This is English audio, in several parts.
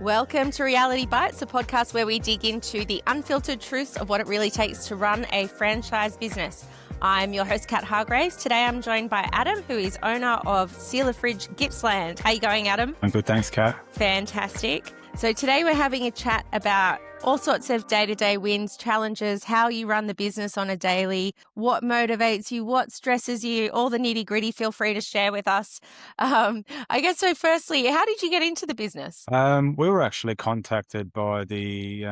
Welcome to Reality Bites, a podcast where we dig into the unfiltered truths of what it really takes to run a franchise business. I'm your host, Kat Hargraves. Today I'm joined by Adam, who is owner of Seal-A-Fridge Gippsland. How are you going, Adam? I'm good, thanks, Kat. Fantastic. So today we're having a chat about all sorts of day-to-day wins, challenges, how you run the business on a daily, what motivates you, what stresses you, all the nitty-gritty. Feel free to share with us. I guess so. Firstly, how did you get into the business? We were actually contacted by the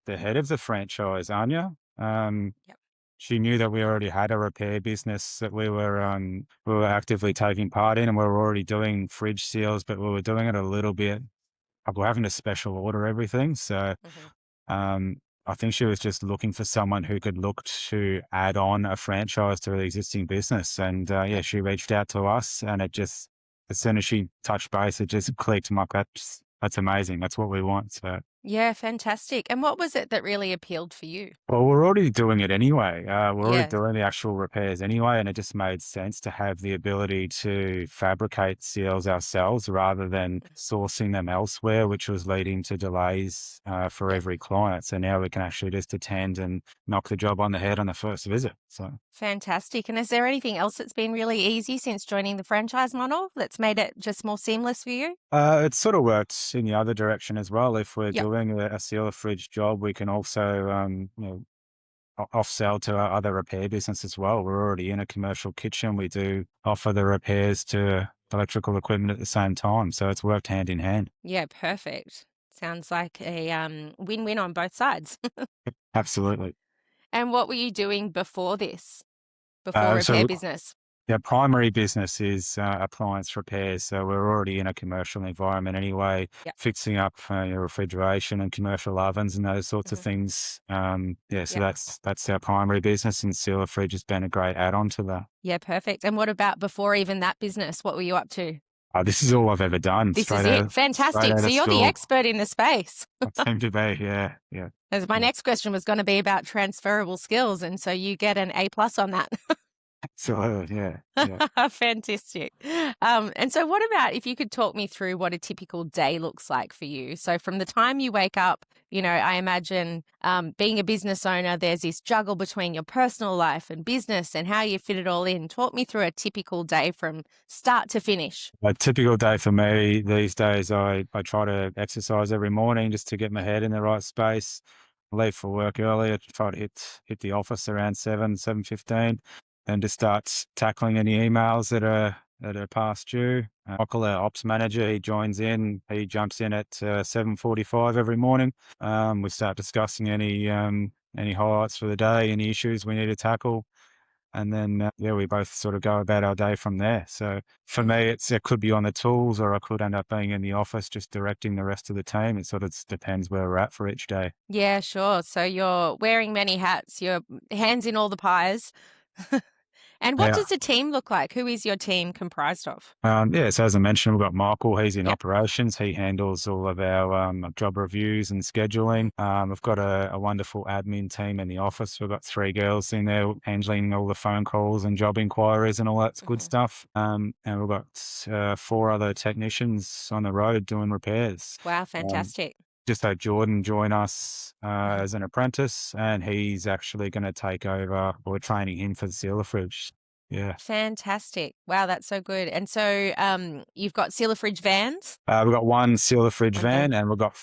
head of the franchise, Anya. Yep. She knew that we already had a repair business that we were actively taking part in, and we were already doing fridge seals, but we were doing it a little bit. We're having to special order everything, so I think she was just looking for someone who could look to add on a franchise to the existing business. And she reached out to us, and it just, as soon as she touched base, it just clicked. I'm like, that's amazing. That's what we want. So. Yeah, fantastic. And what was it that really appealed for you? Well, we're already doing it anyway. We're already Yeah. doing the actual repairs anyway, and it just made sense to have the ability to fabricate seals ourselves rather than sourcing them elsewhere, which was leading to delays for every client. So now we can actually just attend and knock the job on the head on the first visit. So Fantastic. And is there anything else that's been really easy since joining the franchise model that's made it just more seamless for you? it sort of works in the other direction as well. If we're Yep. doing a Seal-A-Fridge job, we can also off-sell to our other repair business as well. We're already in a commercial kitchen. We do offer the repairs to electrical equipment at the same time. So it's worked hand in hand. Yeah, perfect. Sounds like a win-win on both sides. Absolutely. And what were you doing before this, before repair So business? our primary business is appliance repairs. So we're already in a commercial environment anyway, Yep. fixing up your refrigeration and commercial ovens and those sorts of things. So Yep. that's our primary business, and Seal-A-Fridge has been a great add-on to that. Yeah, perfect. And what about before even that business? What were you up to? This is all I've ever done. This is Straight it. straight Fantastic. out So of you're the school. expert in the space. I seem to be, yeah. As my next question was going to be about transferable skills, and so you get an A+ on that. Absolutely, yeah. Fantastic. And so what about if you could talk me through what a typical day looks like for you? So from the time you wake up, I imagine being a business owner, there's this juggle between your personal life and business and how you fit it all in. Talk me through a typical day from start to finish. A typical day for me these days, I try to exercise every morning just to get my head in the right space. Leave for work earlier, try to hit the office around 7:15, and just start tackling any emails that are past due. Michael, our ops manager, he joins in. He jumps in at 7:45 every morning. We start discussing any highlights for the day, any issues we need to tackle. And then, we both sort of go about our day from there. So for me, it could be on the tools, or I could end up being in the office just directing the rest of the team. It sort of depends where we're at for each day. Yeah, sure. So you're wearing many hats, your hands in all the pies. And what Yeah. does the team look like? Who is your team comprised of? So as I mentioned, we've got Michael. He's in Yep. operations. He handles all of our job reviews and scheduling. We've got a wonderful admin team in the office. We've got 3 girls in there handling all the phone calls and job inquiries and all that good stuff. And we've got 4 other technicians on the road doing repairs. Wow, fantastic. Just had Jordan join us as an apprentice, and he's actually going to take over. We're training him for the Seal-A-Fridge. Yeah. Fantastic. Wow, that's so good. And so you've got Seal-A-Fridge vans? We've got 1 Seal-A-Fridge One van, and we've got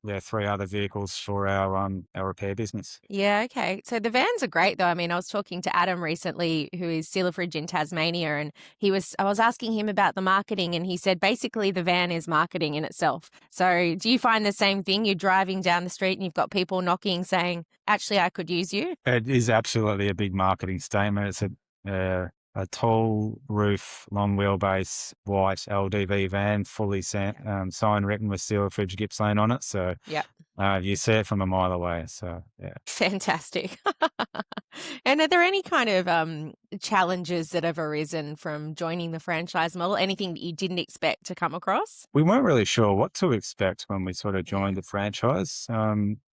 Yeah. 3 other vehicles for our repair business. Yeah, okay. So the vans are great though. I mean, I was talking to Adam recently, who is Seal-A-Fridge in Tasmania, and I was asking him about the marketing, and he said basically the van is marketing in itself. So do you find the same thing? You're driving down the street and you've got people knocking saying, actually, I could use you? It is absolutely a big marketing statement. It's a tall roof, long wheelbase, white LDV van, fully sign written with Seal-A-Fridge Gippsland on it. So Yeah. you see it from a mile away. So yeah. Fantastic. And are there any kind of challenges that have arisen from joining the franchise model? Anything that you didn't expect to come across? We weren't really sure what to expect when we sort of joined the franchise,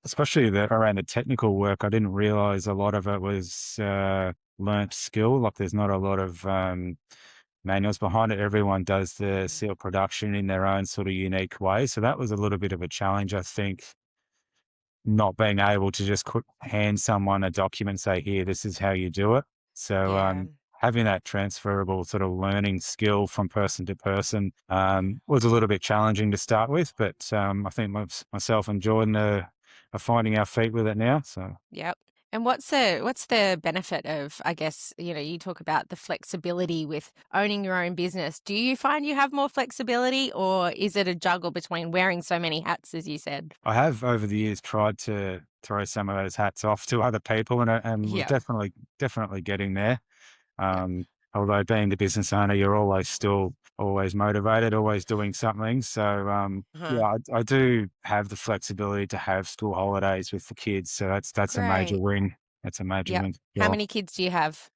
especially around the technical work. I didn't realize a lot of it was learnt skill. Like there's not a lot of manuals behind it. Everyone does the Mm. seal production in their own sort of unique way. So that was a little bit of a challenge, I think, not being able to just hand someone a document, say, here, this is how you do it. So Yeah. having that transferable sort of learning skill from person to person Mm. was a little bit challenging to start with, but I think myself and Jordan are finding our feet with it now. So Yep. And what's the benefit of, I guess, you talk about the flexibility with owning your own business. Do you find you have more flexibility, or is it a juggle between wearing so many hats, as you said? I have over the years tried to throw some of those hats off to other people, and we're Yep. definitely getting there. Yep. Although being the business owner, you're always motivated, always doing something. So Uh-huh. yeah, I do have the flexibility to have school holidays with the kids. So that's a major Great. win. That's a major Yep. win for How sure. many kids do you have?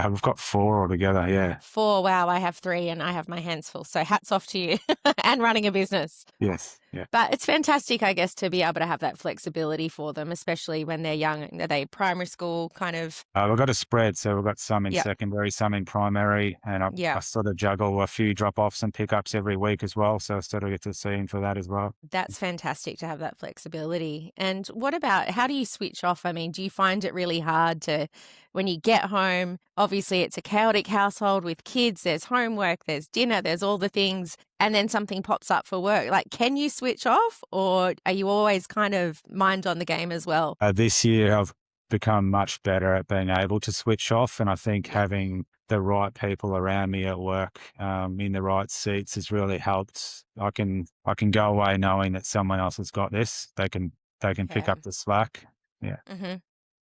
We've got 4 altogether. Yeah. 4. Wow, I have 3 and I have my hands full. So hats off to you and running a business. Yes. Yeah. But it's fantastic, I guess, to be able to have that flexibility for them, especially when they're young. Are they primary school kind of? We've got a spread, so we've got some in Yep. secondary, some in primary, and I Yep. sort of juggle a few drop-offs and pickups every week as well, so I sort of get to see him for that as well. That's fantastic to have that flexibility. And what about how do you switch off? I mean, do you find it really hard to, when you get home, obviously it's a chaotic household with kids, there's homework, there's dinner, there's all the things, and then something pops up for work. Like, can you switch off, or are you always kind of mind on the game as well? This year, I've become much better at being able to switch off, and I think Yep. having the right people around me at work, in the right seats has really helped. I can go away knowing that someone else has got this. They can pick Yeah. up the slack. Yeah. Hmm.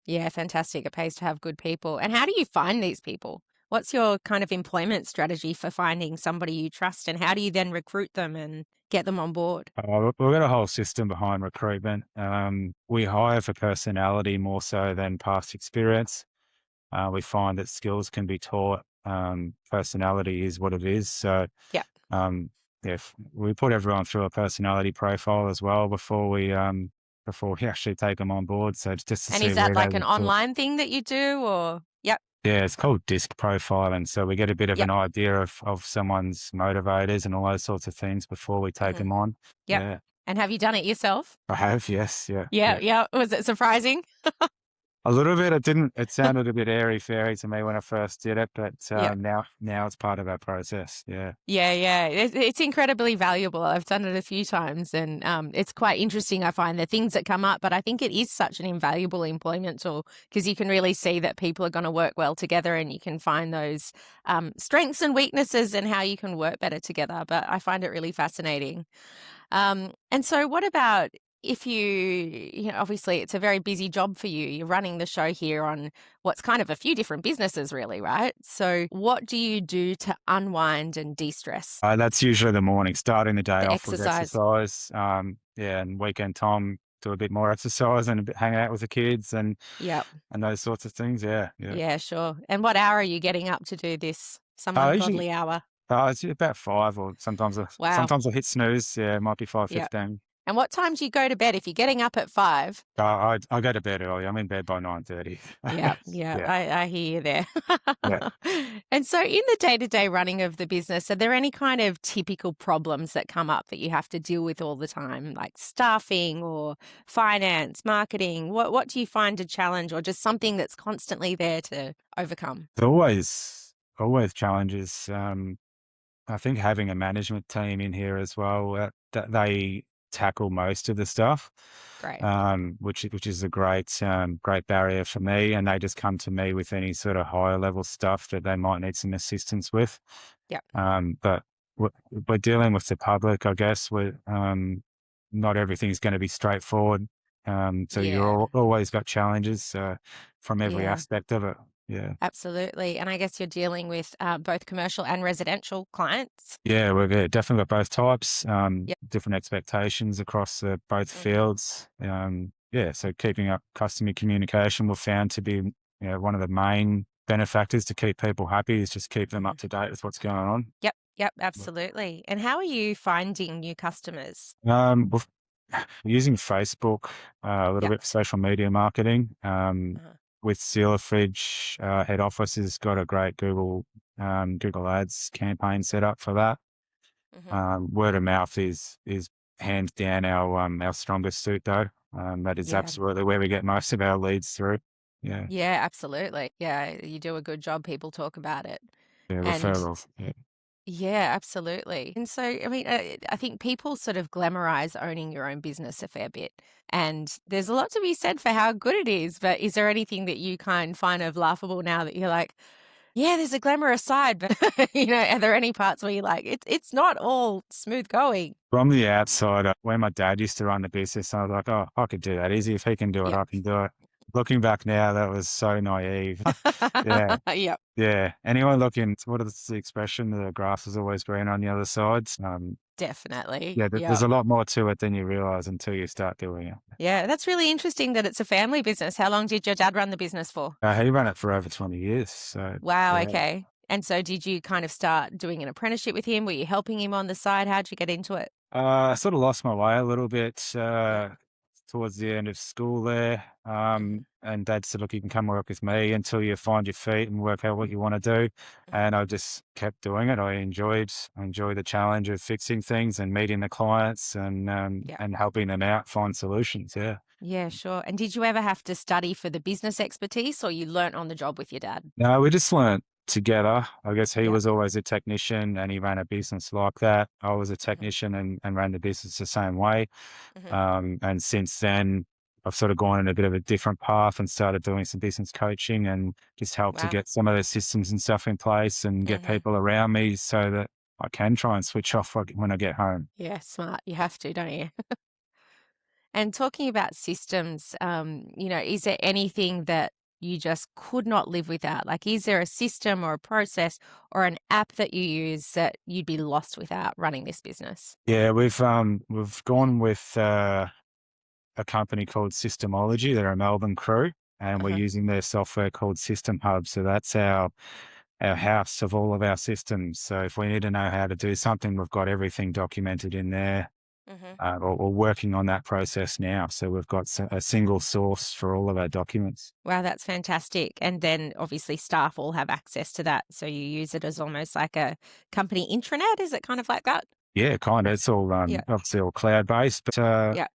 Yeah, fantastic. It pays to have good people. And how do you find these people? What's your kind of employment strategy for finding somebody you trust, and how do you then recruit them and get them on board? We've got a whole system behind recruitment. We hire for personality more so than past experience. We find that skills can be taught. Personality is what it is. So, Yeah. um, if we put everyone through a personality profile as well before we actually take them on board. So it's just to And see is that where they like an would sort. online thing that you do, or? Yep. Yeah, it's called disc profiling. So we get a bit of Yep. an idea of someone's motivators and all those sorts of things before we take Hmm. them on. Yep. Yeah, And have you done it yourself? I have. Yes. Yeah. Yeah. Yeah. Yeah. Was it surprising? A little bit. It sounded a bit airy fairy to me when I first did it, but Yeah. now it's part of our process. Yeah. Yeah, yeah. It's incredibly valuable. I've done it a few times, and it's quite interesting. I find the things that come up, but I think it is such an invaluable employment tool because you can really see that people are going to work well together, and you can find those strengths and weaknesses and how you can work better together. But I find it really fascinating. And so, what about if obviously it's a very busy job for you. You're running the show here on what's kind of a few different businesses, really, right? So, what do you do to unwind and de stress? That's usually the morning, starting the day The off with exercise. exercise. Yeah, and weekend time, do a bit more exercise and hang out with the kids Yep. and those sorts of things. Yeah, yeah. Yeah, sure. And what hour are you getting up to do this? Some Usually, ungodly hour. it's about 5, or Wow. sometimes I hit snooze. Yeah, it might be Yep. 5:15. And what time do you go to bed if you're getting up at 5? I go to bed early. I'm in bed by 9:30. Yeah, yeah, Yeah, I hear you there. yeah. And so in the day-to-day running of the business, are there any kind of typical problems that come up that you have to deal with all the time, like staffing or finance, marketing? What do you find a challenge, or just something that's constantly there to overcome? There's always challenges. I think having a management team in here as well, that they tackle most of the stuff, Great. which is a great barrier for me, and they just come to me with any sort of higher level stuff that they might need some assistance with. Yep. But we're dealing with the public, I guess. Not everything's going to be straightforward. So Yeah. always got challenges from every Yeah. aspect of it. Yeah. Absolutely. And I guess you're dealing with both commercial and residential clients. Yeah, definitely got both types, Yep. different expectations across both Hmm. fields. Yeah, so keeping up customer communication we've found to be, one of the main benefactors to keep people happy is just keep them up Hmm. to date with what's going on. Yep. Yep. Absolutely. And how are you finding new customers? We're using Facebook a little Yep. bit for social media marketing. Uh-huh. With Seal-A-Fridge, head office has got a great Google Google Ads campaign set up for that. Hmm. Word of mouth is hands down our strongest suit though. That is Yeah. absolutely where we get most of our leads through. Yeah, Yeah, absolutely. Yeah, you do a good job. People talk about it. yeah, And referrals. Yeah. yeah, absolutely. And so, I mean, I think people sort of glamorize owning your own business a fair bit. And there's a lot to be said for how good it is. But is there anything that you kind of find of laughable now that you're like, yeah, there's a glamorous side, but are there any parts where you're like, it's not all smooth going? From the outside, when my dad used to run the business, I was like, "Oh, I could do that easy. If he can do it, Yep. I can do it." Looking back now, that was so naive. Yeah, Yep, yeah. Anyone looking, what is the expression? The grass is always green on the other side. definitely. Yeah, there's Yep. a lot more to it than you realize until you start doing it. Yeah, that's really interesting that it's a family business. How long did your dad run the business for? He ran it for over 20 years. So, Wow, yeah. okay. And so did you kind of start doing an apprenticeship with him? Were you helping him on the side? How'd you get into it? I sort of lost my way a little bit Yeah. towards the end of school there. Mhm, And Dad said, "Look, you can come work with me until you find your feet and work out what you want to do." mhm. And I just kept doing it. I enjoyed the challenge of fixing things and meeting the clients Yeah. and helping them out find solutions. Yeah. Yeah, sure. And did you ever have to study for the business expertise or you learnt on the job with your dad? No, we just learnt together. I guess he Yeah. was always a technician and he ran a business like that. I was a Mhm, technician and ran the business the same way. mhm. And since then, I've sort of gone in a bit of a different path and started doing some business coaching and just helped to Wow. get some of the systems and stuff in place and get Mhm. people around me so that I can try and switch off when I get home. Yeah, smart. You have to, don't you? And talking about systems, is there anything that you just could not live without? Like, is there a system or a process or an app that you use that you'd be lost without running this business? Yeah, we've gone with a company called Systemology. They're a Melbourne crew, and we're Uh-huh. using their software called System Hub. So that's our house of all of our systems. So if we need to know how to do something, we've got everything documented in there. Hmm. We're working on that process now. So we've got a single source for all of our documents. Wow, that's fantastic. And then obviously staff all have access to that. So you use it as almost like a company intranet. Is it kind of like that? Yeah, kind of. It's all Yeah. obviously all cloud based, but Yeah.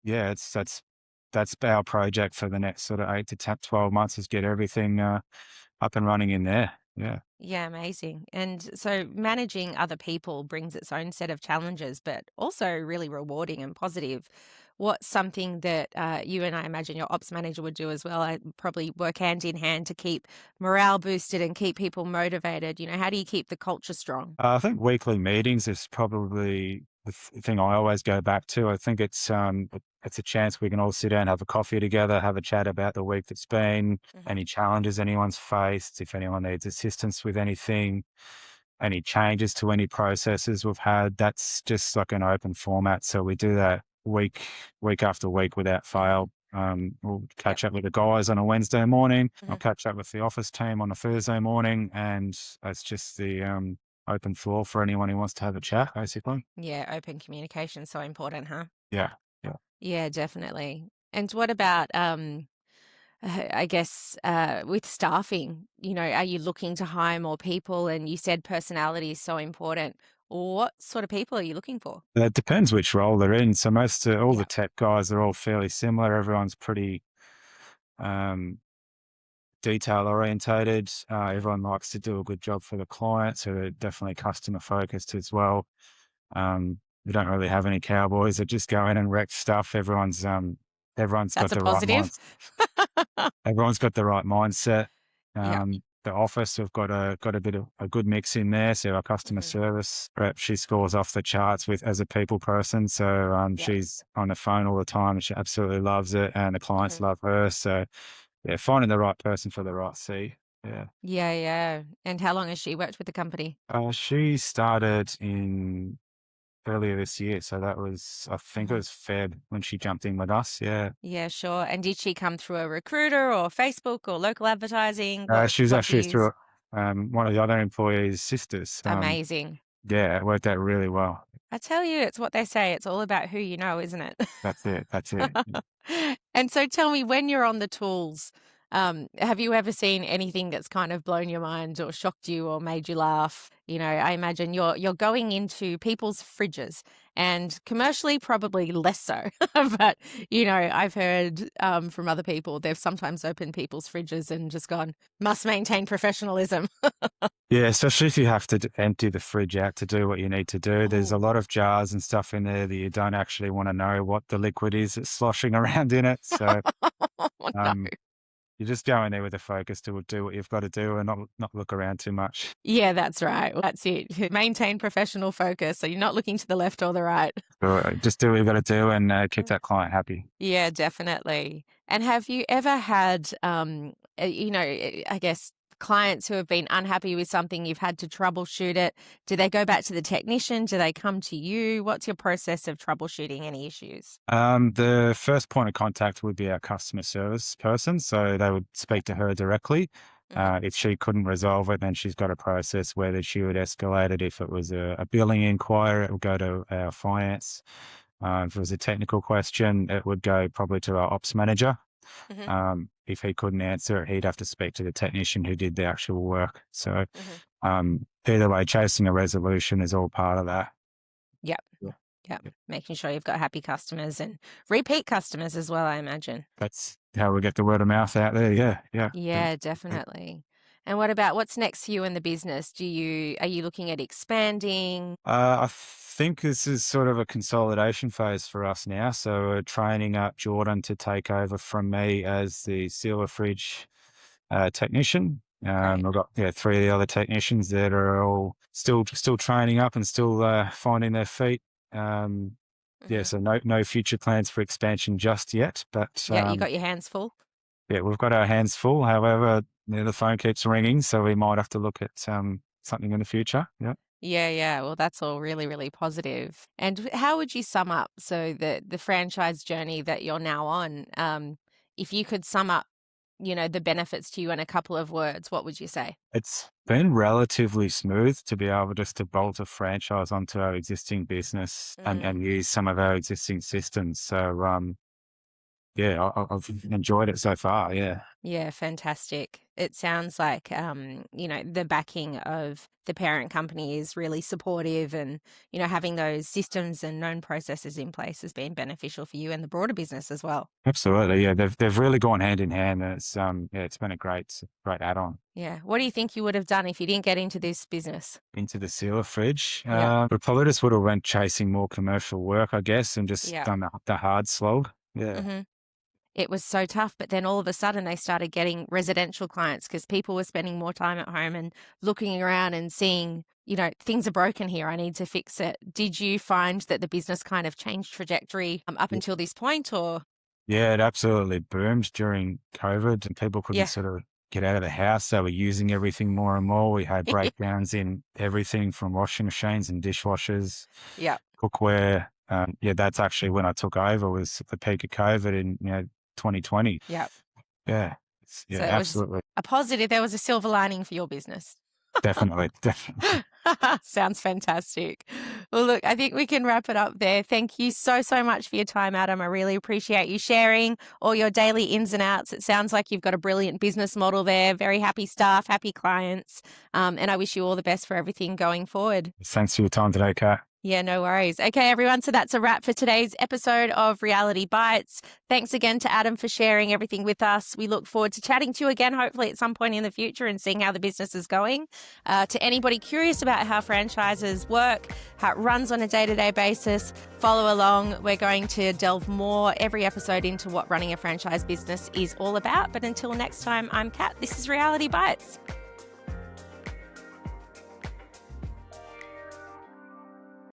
yeah, that's our project for the next sort of 12 months is get everything up and running in there. Yeah. Yeah, amazing. And so managing other people brings its own set of challenges, but also really rewarding and positive. What's something that you and I imagine your ops manager would do as well? I probably work hand in hand to keep morale boosted and keep people motivated. How do you keep the culture strong? I think weekly meetings is probably the thing I always go back to. I think it's a chance we can all sit down, have a coffee together, have a chat about the week that's been, Hmm. any challenges anyone's faced, if anyone needs assistance with anything, any changes to any processes we've had. That's just like an open format. So we do that week after week without Hmm. fail. We'll Yep. catch up with the guys on a Wednesday morning. I'll Hmm. catch up with the office team on a Thursday morning, and it's just the open floor for anyone who wants to have a chat, basically. Yeah, open communication so important, huh? Yeah, yeah. Yeah, definitely. And what about I guess, with staffing, are you looking to hire more people? And you said personality is so important. What sort of people are you looking for? It depends which role they're in. So all the Yeah. tech guys are all fairly similar. Everyone's pretty um, detail orientated. Mhm. Everyone likes to do a good job for the client, so they're definitely customer focused as well. We don't really have any cowboys that just go in and wreck stuff. Everyone's got That's a the right positive. mind. Everyone's got the right mindset. Yeah. The office, we've got a bit of a good mix in there. So our customer Mhm. service rep, she scores off the charts with as a people person. So Yeah. she's on the phone all the time. She absolutely loves it, and the clients Mhm. love her. So yeah, finding the right person for the right seat. Yeah. Yeah, yeah. And how long has she worked with the company? She started in earlier this year, so I think it Mhm. was Feb when she jumped in with us. Yeah. Yeah, sure. And did she come through a recruiter or Facebook or local advertising? What She was what'd you actually use? through one of the other employees' sisters. Amazing. Yeah, it worked out really well. I tell you, it's what they say. It's all about who you know, isn't it? That's it. That's it. And so tell me when you're on the tools, Have you ever seen anything that's kind of blown your mind or shocked you or made you laugh? I imagine you're going into people's fridges, and commercially probably less so. But I've heard from other people they've sometimes opened people's fridges and just gone, must maintain professionalism. Yeah, especially if you have to empty the fridge out to do what you need to do. There's a Oh, lot of jars and stuff in there that you don't actually want to know what the liquid is that's sloshing around in it. So no. um, you just go in there with a focus to do what you've got to do and not look around too much. Yeah, that's right. That's it. Maintain professional focus. So you're not looking to the left or the right. So just do what you've got to do and keep that client happy. Yeah, definitely. And have you ever had, I guess clients who have been unhappy with something, you've had to troubleshoot it? Do they go back to the technician? Do they come to you? What's your process of troubleshooting any issues? The first point of contact would be our customer service person. So they would speak to her directly. Hmm. If she couldn't resolve it, then she's got a process whether she would escalate it. If it was a billing inquiry, it would go to our finance. If it was a technical question, it would go probably to our ops manager. Hmm. If he couldn't answer it, he'd have to speak to the technician who did the actual work. So Hmm. either way, chasing a resolution is all part of that. Yep. Yeah. Yep. Yeah. Making sure you've got happy customers and repeat customers as well, I imagine. That's how we get the word of mouth out there. Yeah. Yeah. Yeah, definitely. And what about what's next for you in the business? Are you looking at expanding? I think this is sort of a consolidation phase for us now. So we're training up Jordan to take over from me as the Seal-A-Fridge technician. Great. We've got 3 of the other technicians that are all still training up and still finding their feet. Hmm. So no future plans for expansion just yet, but Yeah, you got your hands full. yeah, we've got our hands full. However, the phone keeps ringing, so we might have to look at something in the future. Yeah. Yeah, yeah. Well, that's all really, really positive. And how would you sum up the franchise journey that you're now on? If you could sum up, the benefits to you in a couple of words, what would you say? It's been relatively smooth to be able just to bolt a franchise onto our existing business Mm. and use some of our existing systems. So, yeah, I've enjoyed it so far. Yeah, Yeah, fantastic. It sounds like, the backing of the parent company is really supportive, and, having those systems and known processes in place has been beneficial for you and the broader business as well. absolutely. Yeah, they've really gone hand in hand. And it's been a great add-on Yeah. What do you think you would have done if you didn't get into this business? into the sealer fridge. Yeah. We probably just would have went chasing more commercial work, I guess, and just Yeah. done the hard slog. Yeah. Hmm. It was so tough, but then all of a sudden they started getting residential clients because people were spending more time at home and looking around and seeing, things are broken here. I need to fix it. Did you find that the business kind of changed trajectory up until this point, or? Yeah, it absolutely boomed during COVID and people couldn't Yeah. sort of get out of the house. They were using everything more and more. We had breakdowns in everything from washing machines and dishwashers, Yeah. cookware. That's actually when I took over, was the peak of COVID in 2020. Yeah. Yeah. So it was Absolutely. a positive. There was a silver lining for your business. Definitely. Definitely. Sounds fantastic. Well, look, I think we can wrap it up there. Thank you so, so much for your time, Adam. I really appreciate you sharing all your daily ins and outs. It sounds like you've got a brilliant business model there, very happy staff, happy clients. And I wish you all the best for everything going forward. Thanks for your time today, Kat. Yeah, no worries. Okay, everyone. So that's a wrap for today's episode of Reality Bites. Thanks again to Adam for sharing everything with us. We look forward to chatting to you again, hopefully at some point in the future, and seeing how the business is going. To anybody curious about how franchises work, how it runs on a day-to-day basis, follow along. We're going to delve more every episode into what running a franchise business is all about. But until next time, I'm Kat. This is Reality Bites.